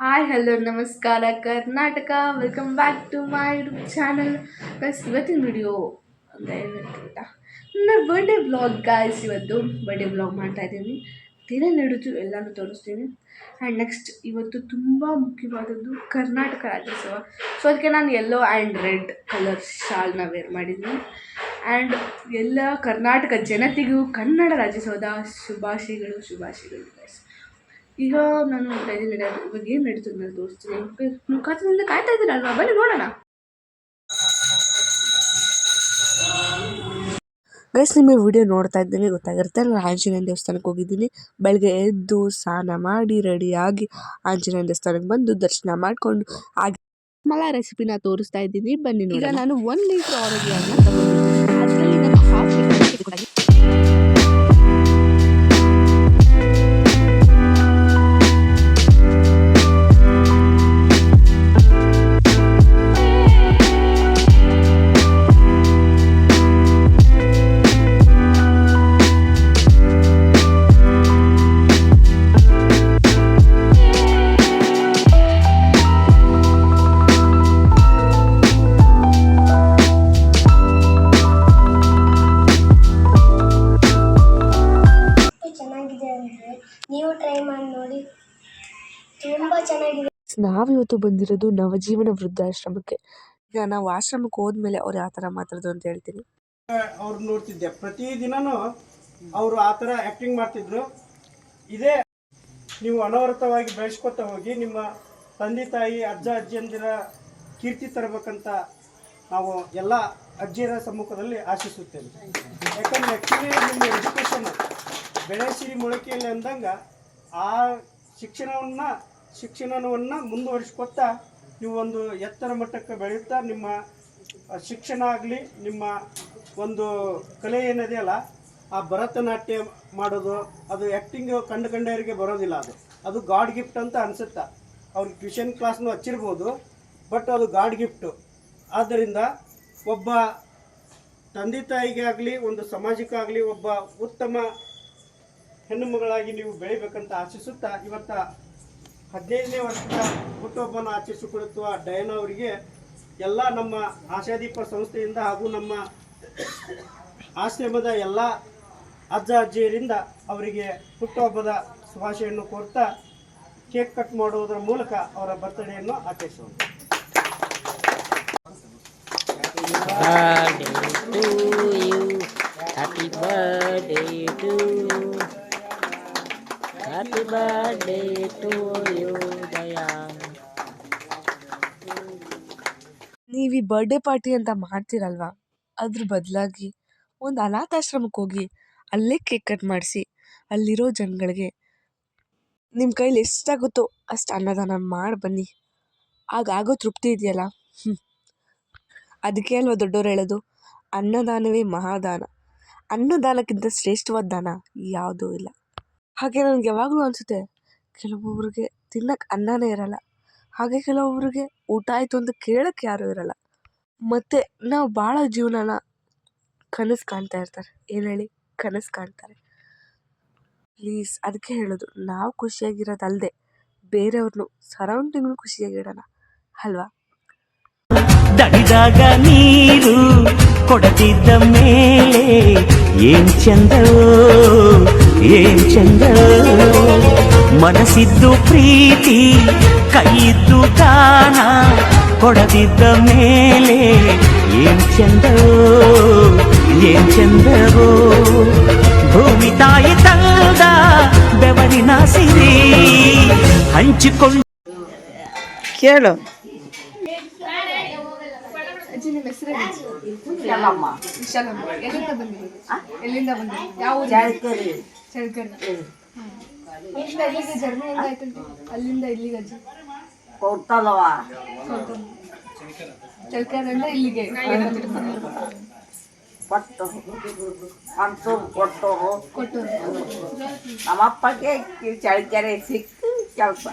Hi hello ನಮಸ್ಕಾರ Karnataka, welcome back to my YouTube channel. Guys, ಇವತ್ತಿನ video ಅಂದರೆ ಏನಿರ್ತಿಲ್ಲ, ನನ್ನ ಬರ್ಡೇ ವ್ಲಾಗ್. ಗಾಯ್ಸ್, ಇವತ್ತು ಬರ್ಡೇ ವ್ಲಾಗ್ ಮಾಡ್ತಾ ಇದ್ದೀನಿ. ದಿನ ನಡೆದು ಎಲ್ಲನೂ ತೋರಿಸ್ತೀನಿ. ಆ್ಯಂಡ್ ನೆಕ್ಸ್ಟ್ ಇವತ್ತು ತುಂಬ ಮುಖ್ಯವಾದದ್ದು ಕರ್ನಾಟಕ ರಾಜ್ಯೋತ್ಸವ. ಸೊ ಅದಕ್ಕೆ ನಾನು ಯೆಲ್ಲೋ ಆ್ಯಂಡ್ ರೆಡ್ ಕಲರ್ ಶಾಲ್ನ ವೇರ್ ಮಾಡಿದ್ದೀನಿ. ಆ್ಯಂಡ್ ಎಲ್ಲ ಕರ್ನಾಟಕ ಜನತೆಗೂ ಕನ್ನಡ ರಾಜ್ಯೋತ್ಸವದ ಶುಭಾಶಯಗಳು ಗೈಸ್. ಈಗ ನಾನು ನೋಡ್ತಾ ಇದ್ದೀನಿ ಇವಾಗ ಏನು ನಡೀತದೆ ನಾನು ತೋರಿಸ್ತೀನಿ. ನೀವು ಕಾತದಿಂದ ಕಾಯ್ತಾ ಇದ್ದೀರಲ್ವಾ, ಬನ್ನಿ ನೋಡೋಣ. ಗೈಸ್, ನಿಮಗೆ ವಿಡಿಯೋ ನೋಡ್ತಾ ಇದ್ದೀನಿ ಗೊತ್ತಾಗಿರುತ್ತೆ. ನಾನು ಆಂಜನೇಯ ದೇವಸ್ಥಾನಕ್ಕೆ ಹೋಗಿದ್ದೀನಿ. ಬೆಳಗ್ಗೆ ಎದ್ದು ಸ್ನಾನ ಮಾಡಿ ರೆಡಿಯಾಗಿ ಆಂಜನೇಯ ದೇವಸ್ಥಾನಕ್ಕೆ ಬಂದು ದರ್ಶನ ಮಾಡಿಕೊಂಡು ಹಾಗೆ ಮಲ ರೆಸಿಪಿನ ತೋರಿಸ್ತಾ ಇದ್ದೀನಿ, ಬನ್ನಿ ನೋಡಿ. ಈಗ ನಾನು 1 ಲೀಟ್ರ್ ಆರೋಗ್ಯನ ತಗೊಂಡಿದ್ದೀನಿ. ಅದರಲ್ಲಿ ನಾನು ಹಾಫ್ ನೀವು ಟ್ರೈ ಮಾಡಿ ನೋಡಿ, ತುಂಬಾ ಚೆನ್ನಾಗಿದೆ. ನಾವಿವತ್ತು ಬಂದಿರೋದು ನವಜೀವನ ವೃದ್ಧಾಶ್ರಮಕ್ಕೆ. ಈಗ ನಾವು ಆಶ್ರಮಕ್ಕೆ ಹೋದ್ಮೇಲೆ ಅವ್ರು ಯಾವ ಥರ ಮಾತಾಡೋದು ಅಂತ ಹೇಳ್ತೀನಿ. ಅವ್ರು ನೋಡ್ತಿದ್ದೆ ಪ್ರತಿದಿನನೂ ಅವರು ಆ ಥರ ಆ್ಯಕ್ಟಿಂಗ್ ಮಾಡ್ತಿದ್ರು. ಇದೇ ನೀವು ಅನವರತವಾಗಿ ಬೆಳೆಸ್ಕೊತಾ ಹೋಗಿ ನಿಮ್ಮ ತಂದೆ ತಾಯಿ ಅಜ್ಜ ಅಜ್ಜಿಯಂದಿರ ಕೀರ್ತಿ ತರಬೇಕಂತ ನಾವು ಎಲ್ಲ ಅಜ್ಜಿಯರ ಸಮ್ಮುಖದಲ್ಲಿ ಆಶಿಸುತ್ತೇವೆ. ಯಾಕಂದರೆ ಆ್ಯಕ್ಚುಲಿ ನಿಮ್ಮ ಎಜುಕೇಷನ್ ಬೆಳೆಸಿರಿ ಮೊಳಕೆಯಲ್ಲಿ ಅಂದಂಗೆ ಆ ಶಿಕ್ಷಣವನ್ನು ಮುಂದುವರಿಸ್ಕೊತಾ ನೀವು ಒಂದು ಎತ್ತರ ಮಟ್ಟಕ್ಕೆ ಬೆಳೆಯುತ್ತಾ ನಿಮ್ಮ ಶಿಕ್ಷಣ ಆಗಲಿ, ನಿಮ್ಮ ಒಂದು ಕಲೆ ಏನಿದೆಯಲ್ಲ, ಆ ಭರತನಾಟ್ಯ ಮಾಡೋದು, ಅದು ಆ್ಯಕ್ಟಿಂಗ್ ಕಂಡವರಿಗೆ ಬರೋದಿಲ್ಲ. ಅದು ಗಾಡ್ ಗಿಫ್ಟ್ ಅಂತ ಅನಿಸುತ್ತೆ. ಅವ್ರಿಗೆ ಟ್ಯೂಷನ್ ಕ್ಲಾಸ್ನೂ ಹಚ್ಚಿರ್ಬೋದು, ಬಟ್ ಅದು ಗಾಡ್ ಗಿಫ್ಟು. ಆದ್ದರಿಂದ ಒಬ್ಬ ತಂದೆ ತಾಯಿಗೆ ಆಗಲಿ, ಒಂದು ಸಮಾಜಕ್ಕಾಗಲಿ ಒಬ್ಬ ಉತ್ತಮ ಹೆಣ್ಣು ಮಗಳಾಗಿ ನೀವು ಬೆಳಿಬೇಕಂತ ಆಶಿಸುತ್ತಾ, ಇವತ್ತ 15ನೇ ವರ್ಷದ ಹುಟ್ಟುಹಬ್ಬನ ಆಚರಿಸಿಕೊಳ್ಳುವ ಡಯನಾ ಅವರಿಗೆ ಎಲ್ಲ ನಮ್ಮ ಆಶಾದೀಪ ಸಂಸ್ಥೆಯಿಂದ ಹಾಗೂ ನಮ್ಮ ಆಶ್ರಮದ ಎಲ್ಲ ಅಜ್ಜ ಅಜ್ಜಿಯರಿಂದ ಅವರಿಗೆ ಹುಟ್ಟುಹಬ್ಬದ ಶುಭಾಶಯನ್ನು ಕೋರ್ತಾ ಕೇಕ್ ಕಟ್ ಮಾಡುವುದರ ಮೂಲಕ ಅವರ ಬರ್ತಡೆಯನ್ನು ಆಚರಿಸೋಣ. Happy birthday to you. Happy birthday to you, Dayan. ನೀವು ಈ ಬರ್ಡೇ ಪಾರ್ಟಿ ಅಂತ ಮಾಡ್ತೀರಲ್ವಾ, ಅದ್ರ ಬದಲಾಗಿ ಒಂದು ಅನಾಥಾಶ್ರಮಕ್ಕೆ ಹೋಗಿ ಅಲ್ಲೇ ಕೇಕ್ ಕಟ್ ಮಾಡಿಸಿ ಅಲ್ಲಿರೋ ಜನಗಳಿಗೆ ನಿಮ್ಮ ಕೈಲಿ ಎಷ್ಟಾಗುತ್ತೋ ಅಷ್ಟು ಅನ್ನದಾನ ಮಾಡಿ ಬನ್ನಿ. ಆಗೋ ತೃಪ್ತಿ ಇದೆಯಲ್ಲ, ಅದಕ್ಕೆ ಅಲ್ವಾ ದೊಡ್ಡವ್ರು ಹೇಳೋದು, ಅನ್ನದಾನವೇ ಮಹಾದಾನ. ಅನ್ನದಾನಕ್ಕಿಂತ ಶ್ರೇಷ್ಠವಾದ ದಾನ ಯಾವುದೂ ಇಲ್ಲ. ಹಾಗೆ ನನಗೆ ಯಾವಾಗಲೂ ಅನಿಸುತ್ತೆ, ಕೆಲವೊಬ್ಬರಿಗೆ ತಿನ್ನಕ್ಕೆ ಅನ್ನನೇ ಇರಲ್ಲ, ಹಾಗೆ ಕೆಲವೊಬ್ಬರಿಗೆ ಊಟ ಆಯಿತು ಅಂತ ಕೇಳೋಕ್ಕೆ ಯಾರೂ ಇರಲ್ಲ. ಮತ್ತು ನಾವು ಭಾಳ ಜೀವನನ ಕನಸು ಕಾಣ್ತಾ ಇರ್ತಾರೆ. ಏನು ಹೇಳಿ, ಕನಸು ಕಾಣ್ತಾರೆ. ಪ್ಲೀಸ್, ಅದಕ್ಕೆ ಹೇಳೋದು, ನಾವು ಖುಷಿಯಾಗಿರೋದಲ್ಲದೆ ಬೇರೆಯವ್ರನ್ನೂ ಸರೌಂಡಿಂಗ್ನು ಖುಷಿಯಾಗಿಡೋಣ ಅಲ್ವಾ. ದಡಿದಾಗ ನೀರು ಕೊಡದಿದ್ದ ಮೇಲೆ ಏನ್ ಚಂದವೋ ಏನ್ ಚಂದವೋ, ಮನಸ್ಸಿದ್ದು ಪ್ರೀತಿ ಕೈಯಿದ್ದು ದಾನ ಕೊಡದಿದ್ದ ಮೇಲೆ ಏನ್ ಚಂದವೋ ಏನ್ ಚಂದವೋ, ಭೂಮಿ ತಾಯಿ ತಂದ ಬೆವರಿನ ಸಿರಿ ಹಂಚಿಕೊಂಡು ಕೇಳು. ಎಲ್ಲಿಂದ ಬಂದ್ರಿ? ಯಾವ ಚಳ್ಕರಿ. ಜರ್ನಿ ಹೆಂಗಾಯ್ತಂತೆ ಅಲ್ಲಿಂದ ಇಲ್ಲಿಗೆ? ಅಜ್ಜಿ ಚಳ್ಕರಿಂದ ಇಲ್ಲಿಗೆ ಕೊಟ್ಟರು. ನಮ್ಮಪ್ಪಗೆ ಚಳಿಕೆರೆ ಸಿಕ್ತು ಕೆಲಸ,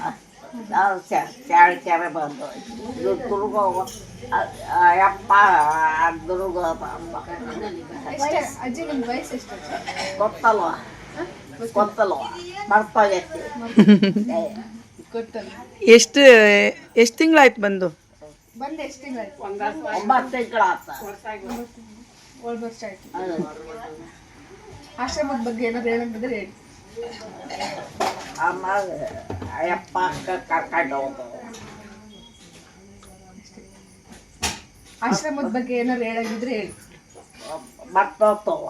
ನಾವು ಚಳಿಕೆರೆ ಬಂದು ದುರ್ಗ ಯಪ್ಪ ದುರ್ಗ ಅಜ್ಜಿ, ನಿಮ್ಮ ವಯಸ್ಸು ಎಷ್ಟು? ಗೊತ್ತಲ್ವ ಬರ್ತಾಗೈತಿ. ಗೊತ್ತಲ್ಲ. ಎಷ್ಟು ತಿಂಗಳಾಯ್ತು ಬಂದು? ಬಂದು ಎಷ್ಟು ತಿಂಗಳಾಯ್ತು? 9 ತಿಂಗಳಾತ. 1 ವರ್ಷ ಆಯ್ತು. ಆಶ್ರಮದ ಬಗ್ಗೆ ಏನಾದ್ರು ಹೇಳಂಗಿದ್ರೆ ಹೇಳಿ. ಆಮೇಲೆ ಅಯ್ಯಪ್ಪ ಕರ್ಕೊಂಡು ಹೋಗೋದು. ಆಶ್ರಮದ ಬಗ್ಗೆ ಏನಾದ್ರು ಹೇಳಂಗಿದ್ರೆ ಹೇಳಿ. ಮತ್ತೋಗ್ತವ.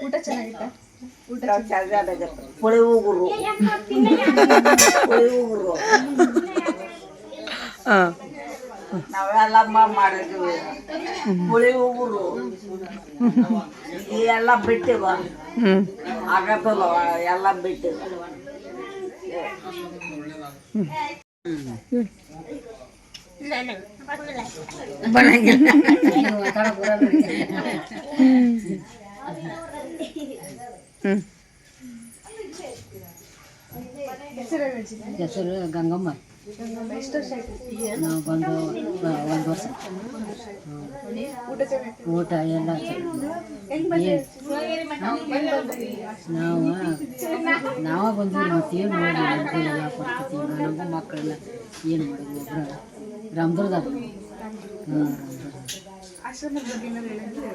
ಊಟ ಚೆನ್ನಾಗಿತ್ತ? ಊಟ ಚೆನ್ನಾಗಿತ್ತು. ಪುಳಿ ಉಗುರು ನಾವೆಲ್ಲ ಮಾಡಿದ್ವಿ. ಪುಳಿ ಉಗುರು ಎಲ್ಲ ಬಿಟ್ಟಿವ. ಆಗತ್ತಲ್ಲ ಎಲ್ಲ ಬಿಟ್ಟಿವ. ಹೆಸರು ಗಂಗಮ್ಮ. ಎಷ್ಟು ವರ್ಷ ಆಯ್ತು? ನಾವು ಬಂದು 1 ವರ್ಷ. ಊಟ ಚೆನ್ನಾಗಿತ್ತು? ಊಟ ಎಲ್ಲ ಹೆಂಗ್ ಬಂದ್ರಿ? ನಾವು ಬಂದ್ವಿ. ಮತ್ತೇನು ಮಾಡಿ ಎಲ್ಲ ಪರಿಸ್ಥಿತಿ ನಮ್ಮ ಮಕ್ಕಳೆಲ್ಲ ಏನು ಮಾಡಿದ್ವಿ. ಒಬ್ಬರ ರಾಮದುರ್ಗ. ಆಶ್ರಮದ ಬಗ್ಗೆ ಏನಾದ್ರು ಹೇಳಂಗಿದ್ರೆ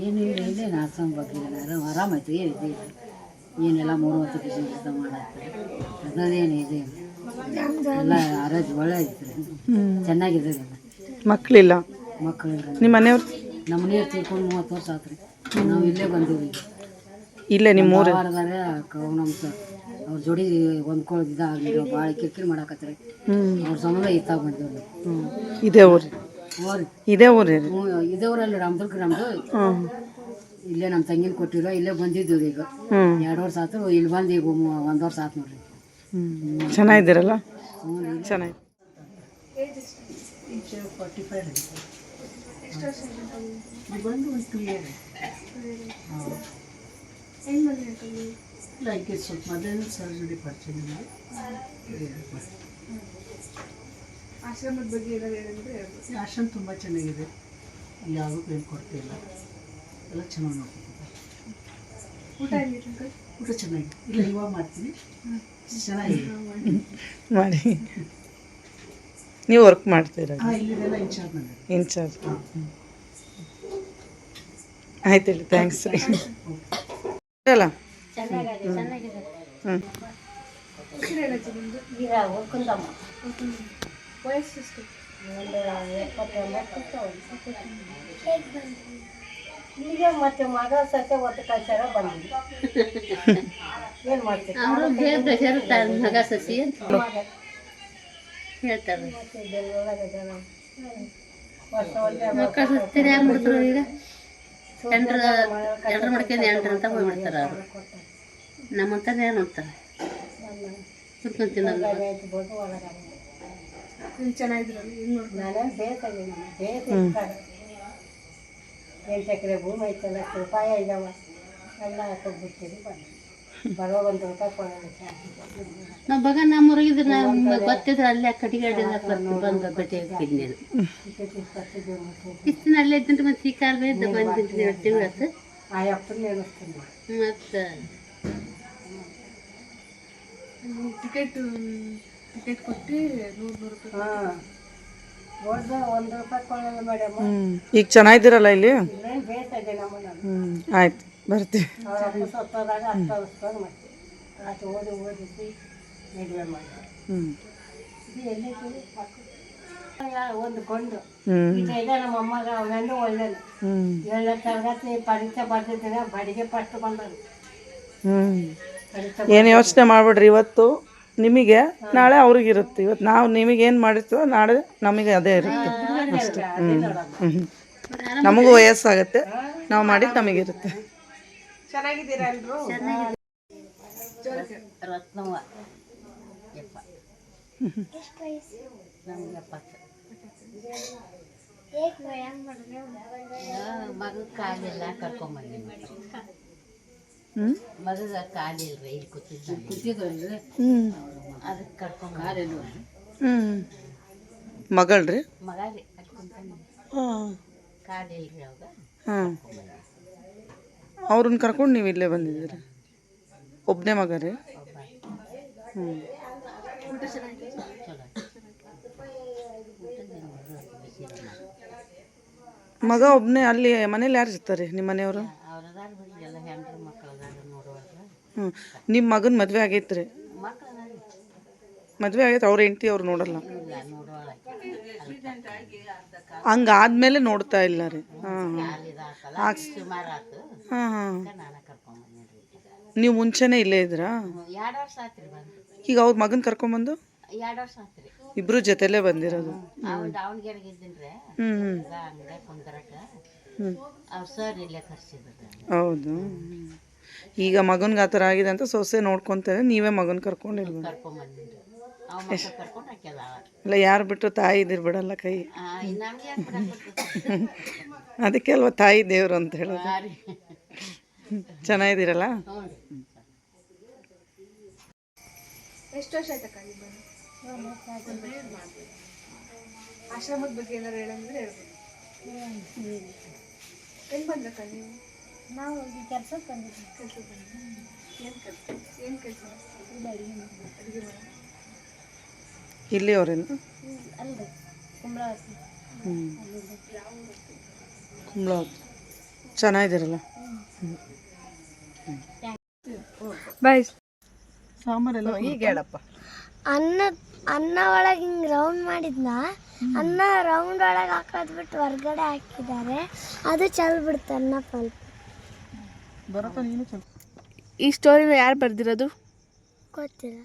ಏನಿಲ್ಲ ಇಲ್ಲೇ ಆಶ್ರಮ ಬಗ್ಗೆ ಆರಾಮಾಯ್ತು. ಏನಿದೆ ಏನೆಲ್ಲ 3 ಹೊತ್ತು ಕೆಲಸ ಮಾಡಾಕ್ತಾರೆ. ಅದೇನು ಇದೆ ಎಲ್ಲ ಆರೋಗ್ಯ ಒಳ್ಳೆ ಐತ್ರಿ. ಚೆನ್ನಾಗಿದೆ. ಮಕ್ಕಳಿಲ್ಲ? ಮಕ್ಕಳಿಲ್ಲ. ನಿಮ್ಮ ಮನೆಯವ್ರು? ನಮ್ಮ ಮನೆಯವ್ರು ತೀರ್ಕೊಂಡು 30 ವರ್ಷ ಆತ್ರಿ. ನಾವು ಇಲ್ಲೇ ಬಂದೀವಿ. ಇಲ್ಲೇ ನಿಮ್ಮ ಊರು? ವಾರದಾರೆ ನಮ್ಮ ಅವ್ರ ಜೋಡಿ ಹೊಂದ್ಕೊಳ್ಳೋದಿದ್ದ ಆಗಲಿ ಭಾಳ ಕಿರಿಕಿರಿ ಮಾಡಾಕತ್ರಿ. ಅವ್ರ ಸಂಬಂಧ ಇತ್ತಾಗ ಬಂದೇವ್ರಿ. ಇದೇ ಊರು? ಇದೇ ಊರು? ಇದೇ ಊರಲ್ಲಿ ರಾಮದುರ್ಗ. ನಮ್ದು ಇಲ್ಲೇ ನಮ್ಮ ತಂಗಿನ ಕೊಟ್ಟಿರೋ ಇಲ್ಲೇ ಬಂದಿದ್ದೀವಿ. ಈಗ 2 ವರ್ಷ ಆಯ್ತು. ಇಲ್ಲಿ ಬಂದು ಈಗ 1 ವರ್ಷ ಆಯ್ತು ನೋಡ್ರಿ. ಚೆನ್ನಾಗಿದ್ದೀರಲ್ಲ? ಚೆನ್ನಾಗಿ. ಬಂದು 2 ಇಯರ್. ಹೆಂಗ್ ಬಂದ್ರಿ ಅಂಕಲ್? ಲೈಕ್ ಸ್ವಲ್ಪ ಮೊದಲನೇ ಸರ್ಜರಿ ಪರಿಚಯ. ಆಶ್ರಮದ ಬಗ್ಗೆ ಏನಾದ್ರು ಹೇಳಂಗಿದ್ರೆ ಹೇಳ್ಬೋದು. ಆಶ್ರಮ ತುಂಬ ಚೆನ್ನಾಗಿದೆ. ಯಾವುದೂ ಏನು ಕೊರತೆ ಇಲ್ಲ. ಎಲ್ಲ ಚೆನ್ನಾಗಿ ನೋಡ್ಕೊತಾರೆ. ಊಟ ಹೆಂಗಿತ್ತು ಅಂಕಲ್? ಊಟ ಚೆನ್ನಾಗಿದೆ. ಇಲ್ಲ ಇವಾಗ ಮಾಡ್ತೀನಿ. ಚೆನ್ನಾಗಿದೆ. ಮಾಡಿ. ನೀವು ವರ್ಕ್ ಮಾಡ್ತೀರಾ? ಇಲ್ಲಿದೆಲ್ಲ ಇನ್ಚಾರ್ಜ್ ನನಗೆ. ಇನ್ಚಾರ್ಜ್. ಆಯ್ತು ಹೇಳಿ. ಥ್ಯಾಂಕ್ಸ್ ರೀ. ಅಲ್ಲ ಹೆಸರು ಹೇಳಚ್ಚಿ ನಿಮ್ಮದು? ವಯಸ್ಸು ಎಷ್ಟು? ಈಗ ಮತ್ತೆ ಮಗ ಸತ್ಯ ಒತ್ತು ಕಳ್ಸಾರ ಬಂದಿದ್ವಿ. ಏನು ಮಾಡ್ತೀವಿ? ಅವರು ಹೇಳ್ತಾರೆ ಮಗ ಸಸಿ ಅಂತ ಹೇಳ್ತಾರೆ. ಮಕ್ಕಳು ಸಸ್ತಿರಿ ಯಾರು ಮಾಡ್ತಾರೆ ಈಗ? ಎಂಟ್ರ ಮಾಡ್ಕೊಂಡು ಅಂತ ಹೋಗ್ಬಿಡ್ತಾರೆ ಅವರು. ನಮ್ಮಂತಾನೆ ಏನು ನೋಡ್ತಾರೆ ಕುತ್ಕೊಂಡು ತಿನ್ನೋದು. ನೀವು ಚೆನ್ನಾಗಿದ್ರಲ್ಲ? ಹೆಂಗ್ ನೋಡ್ಕೊಂಡು? ನಾನೇ ಬೇಕಾಗಿದ್ದೀನಿ. 8 ಎಕರೆ ಭೂಮಿ ಐತಲ್ಲ, ರೂಪಾಯಿ ಇದಾವ ಎಲ್ಲ ಹಾಕೋಗ್ಬಿಡ್ತೀವಿ. ಬರೋ 1 ರೂಪಾಯಿ ಕೊಡೋದು. ನಾವು ಬಗ ನಮ್ಮೂರಾಗಿದ್ರೆ ನಾವು ಗೊತ್ತಿದ್ರೆ ಅಲ್ಲೇ ಕಟ್ಟಿಗೆಲ್ಲ ಬಂದು ಭೇಟಿ ಹಾಕಿದ್ನಿ. ಇಷ್ಟು ದಿನ ಅಲ್ಲೇ ಇದ್ದಂತ ಮತ್ತೆ ಈ ಕಾಲ ಇದ್ದು ಬಂದಿದ್ದು 2 ತಿಂಗಳು. ಆ ಅಪ್ಪನ ನೆನೆಸ್ತೀನಿ. ಮತ್ತು ಟಿಕೆಟ್ ಕೊಟ್ಟು 100 ರೂಪಾಯಿ. ಹಾಂ, ದೊಡ್ಡ 1 ರೂಪಾಯಿ ಕೊಡೋದು ಮೇಡಮ್. ಈಗ ಚೆನ್ನಾಗಿದ್ದೀರಲ್ಲ ಇಲ್ಲಿ? ಇಲ್ಲೇನು ಬೇಕಾಗಿದೆ ನಮ್ಮನ್ನ. ಆಯ್ತು, ಬರ್ತೀವಿ. ಅವ್ರ ಅಪ್ಪ ಸತ್ತೋದಾಗ 10 ವರ್ಷ ಮಾಡ್ತೀವಿ. ಆತ ಓದಿಸಿ ಮದುವೆ ಮಾಡಿ. ಇದು ಎಲ್ಲಿದ್ದೀವಿ? ಒಂದು ಕೊಂಡು ಈಗ ನಮ್ಮ ಅಮ್ಮಗ ಅವೆಂದು ಒಳ್ಳೇದು. 7ನೇ ತರಗತಿ ಪರೀಕ್ಷೆ ಬರ್ತಿದ್ದೀನಿ. ಬಡಿಗೆ ಫಸ್ಟ್ ಬಂದರು. ಏನು ಯೋಚನೆ ಮಾಡ್ಬಿಡ್ರಿ. ಇವತ್ತು ನಿಮಗೆ, ನಾಳೆ ಅವ್ರಿಗಿರುತ್ತೆ. ಇವತ್ತು ನಾವು ನಿಮಗೇನು ಮಾಡಿರ್ತೀವೋ ನಾಳೆ ನಮಗೆ ಅದೇ ಇರುತ್ತೆ ಅಷ್ಟೇ. ನಮಗೂ ವಯಸ್ಸಾಗತ್ತೆ, ನಾವು ಮಾಡಿದ್ದು ನಮಗಿರುತ್ತೆ. ಚೆನ್ನಾಗಿದ್ದೀರಾ ಎಲ್ಲರೂ? ರತ್ನವ್ವ ಯಪ್ಪ. ನಮ್ಗೆ 70. ಮಗ ಕಾಲಿಲ್ಲ, ಕರ್ಕೊಂಬಂದಿ. ಮಗಗ ಕಾಲಿಲ್ರಿ, ಇಲ್ಲಿ ಕೂತಿದ್ದಲ್ರಿ, ಅದಕ್ಕೆ ಕರ್ಕೊಂಡ್ ಕಾಲಿಲ್ಲ. ಮಗಳ್ರಿ? ಮಗ ರೀ ಕರ್ಕೊಂತಾನೆ. ಕಾಲಿಲ್ರಿ ಅವಾಗ. ಅವ್ರನ್ನ ಕರ್ಕೊಂಡು ನೀವು ಇಲ್ಲೇ ಬಂದಿದ್ದೀರಿ? ಒಬ್ಬನೇ ಮಗ ರೀ? ಊಟ ಚೆನ್ನಾಗಿದೆ. ಮಗ ಒಬ್ಬನೇ ಅಲ್ಲಿ ಮನೇಲಿ ಯಾರು ಇರ್ತಾರೆ ನಿಮ್ಮ ಮನೆಯವರು? ಹ್ಞೂ ನಿಮ್ಮ ಮಗನ ಮದುವೆ ಆಗೈತ್ರಿ? ಮದುವೆ ಆಗೈತೆ, ಅವ್ರ ಹೆಂಡತಿ ಅವ್ರು ನೋಡಲ್ಲ? ಹಂಗಾದ್ಮೇಲೆ ನೋಡ್ತಾ ಇಲ್ಲ ರೀ. ಹಾಂ ಹಾಂ ಹಾಂ ನೀವು ಮುಂಚೆನೇ ಇಲ್ಲೇ ಇದ್ರಾ? ಈಗ ಅವ್ರ ಮಗನ ಕರ್ಕೊಂಬಂದು 2 ವರ್ಷ ಆತ್ರಿ. ಇಬ್ರು ಜೊತೆಲೇ ಬಂದಿರೋದು? ದಾವಣಗೆರೆಗೆ ಇದ್ದೀನ್ರಿ, ಅಂಗಡಿಯಾಗ ಕುಂದ್ರಕ ಅವ್ರು ಸರ್ ಇಲ್ಲೇ ಕರ್ಸಿದ್ರು. ಹೌದು. ಈಗ ಮಗನ್ಗೆ ಆ ಥರ ಆಗಿದೆ ಅಂತ ಸೊಸೆ ನೋಡ್ಕೊತಾರೆ, ನೀವೇ ಮಗನ ಕರ್ಕೊಂಡಿಲ್ವ? ಕರ್ಕೊಂಬಂದಿನ್ರಿ. ಅವ್ ಮಕ್ಕಳು ಕರ್ಕೊಂಡು ಹಾಕ್ಯದ. ಇಲ್ಲ ಯಾರು ಬಿಟ್ಟು ತಾಯಿ ಇದಿರ್ ಬಿಡಲ್ಲ ಕೈ. ನಮ್ಗೆ ಯಾಕೆ ಬಿಡಕ್ಕೆ ಅದಕ್ಕೆ ಅಲ್ವ ತಾಯಿ ದೇವ್ರು ಅಂತ ಹೇಳೋದು. ಚೆನ್ನಾಗಿದ್ದೀರಲ್ಲ? ಎಷ್ಟು ವರ್ಷ ಆಯ್ತಕ್ಕ ನೀವು ಬಂದು? ಆಶ್ರಮದ ಬಗ್ಗೆ ಏನಾರು ಹೇಳಂದ್ರೆ ಹೇಳ್ಬೋದು. ಹೆಂಗೆ ಬಂದ್ರಕ್ಕ ನೀವು? ನಾವು ಕೆಲ್ಸಕ್ಕೆ ಬಂದಿದ್ವಿ. ಕೆಲಸಕ್ಕೆ ಬಂದಿದ್ದೀವಿ. ಏನು ಕೆಲಸ? ಅಡುಗೆ ಮಾಡಿ. ಇಲ್ಲಿ ಅವ್ರೇನು? ಅಲ್ರಿ ಕುಂಬಳವಾಸಿ. ಕುಂಬಳವಾಸಿ. ಚೆನ್ನಾಗಿದ್ದೀರಲ್ಲ? ಬಾಯ್. ಸಾಂಬಾರೆಲ್ಲ ಈಗ ಹೇಳಪ್ಪ. ಅನ್ನ ಒಳಗೆ ಹಿಂಗೆ ರೌಂಡ್ ಮಾಡಿದ್ನ ಅನ್ನ ರೌಂಡ್ ಒಳಗೆ ಹಾಕೋದ್ಬಿಟ್ಟು ಹೊರ್ಗಡೆ ಹಾಕಿದ್ದಾರೆ, ಅದು ಚಲ್ ಬಿಡ್ತು ಅನ್ನ ಸ್ವಲ್ಪ. ಬರಪ್ಪ ನೀನು ಚಲ್. ಈ ಸ್ಟೋರಿನ ಯಾರು ಬರ್ದಿರೋದು? ಗೊತ್ತಿಲ್ಲ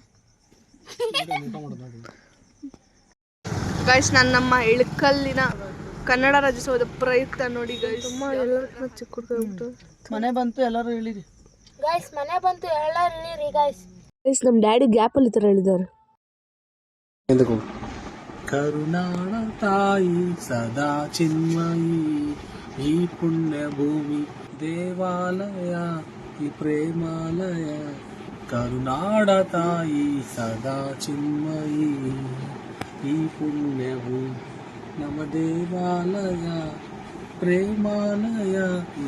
ಗೈಸ್. ನಾನು ನಮ್ಮ ಇಳಕಲ್ಲಿನ ಕನ್ನಡ ರಾಜ್ಯೋತ್ಸವದ ಪ್ರಯುಕ್ತ ನೋಡಿ ಗೈಸ್ ಎಲ್ಲರೂ ಚಿಕ್ಕ ಹುಡುಗ ಮನೆ ಬಂತು, ಎಲ್ಲರೂ ಇಳಿರಿ ಗೈಸ್. ಮನೆ ಬಂತು, ಎಲ್ಲರೂ ಇಳಿರಿ ಗೈಸ್. ಗೈಸ್ ನಮ್ಮ ಡ್ಯಾಡಿ ಗ್ಯಾಪಲ್ಲಿ ಈ ಥರ ಹೇಳಿದ್ದಾರೆ. ಕರುನಾಡ ತಾಯಿ ಸದಾ ಚಿನ್ಮಯಿ, ಈ ಪುಣ್ಯ ಭೂಮಿ ದೇವಾಲಯ, ಈ ಪ್ರೇಮಾಲಯ. ಕರುನಾಡ ತಾಯಿ ಸದಾ ಚಿನ್ಮಯಿ, ಈ ಪುಣ್ಯ ಭೂಮಿ ನಮ್ಮ ದೇವಾಲಯ, ಪ್ರೇಮಾಲಯ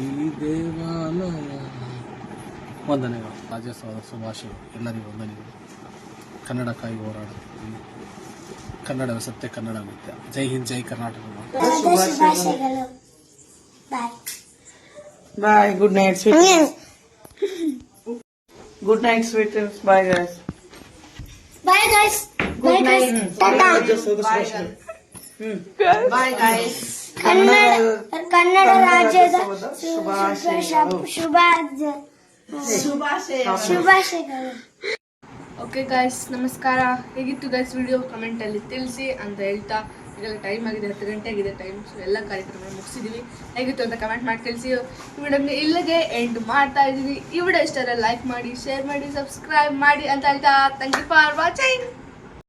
ಈ ದೇವಾಲಯ. ವಂದನೆಗಳು. ರಾಜ್ಯೋತ್ಸವದ ಶುಭಾಶಯಗಳು ಎಲ್ಲರಿಗೂ ವಂದನೆಗಳು. ಕನ್ನಡಕ್ಕಾಗಿ ಹೋರಾಡುತ್ತೀವಿ. ಕನ್ನಡವೇ ಸತ್ಯ, ಕನ್ನಡ ನಿತ್ಯ. ಜೈ ಹಿಂದ್, ಜೈ Karnataka. Bye. Good night sweet. Good night sweet. Bye guys. Bye guys. Good night. Bye guys. Kannada ರಾಜ್ಯದ ಶುಭಾಶಯಗಳು. ಓಕೆ ಗೈಸ್, ನಮಸ್ಕಾರ. ಹೇಗಿತ್ತು ಗೈಸ್ ವಿಡಿಯೋ? ಕಮೆಂಟಲ್ಲಿ ತಿಳಿಸಿ ಅಂತ ಹೇಳ್ತಾ, ಈಗೆಲ್ಲ ಟೈಮ್ ಆಗಿದೆ, 10 ಗಂಟೆ ಆಗಿದೆ ಟೈಮ್. ಸೊ ಎಲ್ಲ ಕಾರ್ಯಕ್ರಮ ಮುಗಿಸಿದ್ದೀವಿ. ಹೇಗಿತ್ತು ಅಂತ ಕಮೆಂಟ್ ಮಾಡಿ ತಿಳಿಸಿ. ಈ ವಿಡಿಯೋನ ಇಲ್ಲಿಗೆ ಎಂಡ್ ಮಾಡ್ತಾ ಇದ್ದೀವಿ. ಈ ವಿಡಿಯೋ ಇಷ್ಟ ಲೈಕ್ ಮಾಡಿ, ಶೇರ್ ಮಾಡಿ, ಸಬ್ಸ್ಕ್ರೈಬ್ ಮಾಡಿ ಅಂತ ಹೇಳ್ತಾ ಥ್ಯಾಂಕ್ ಯು ಫಾರ್ ವಾಚಿಂಗ್.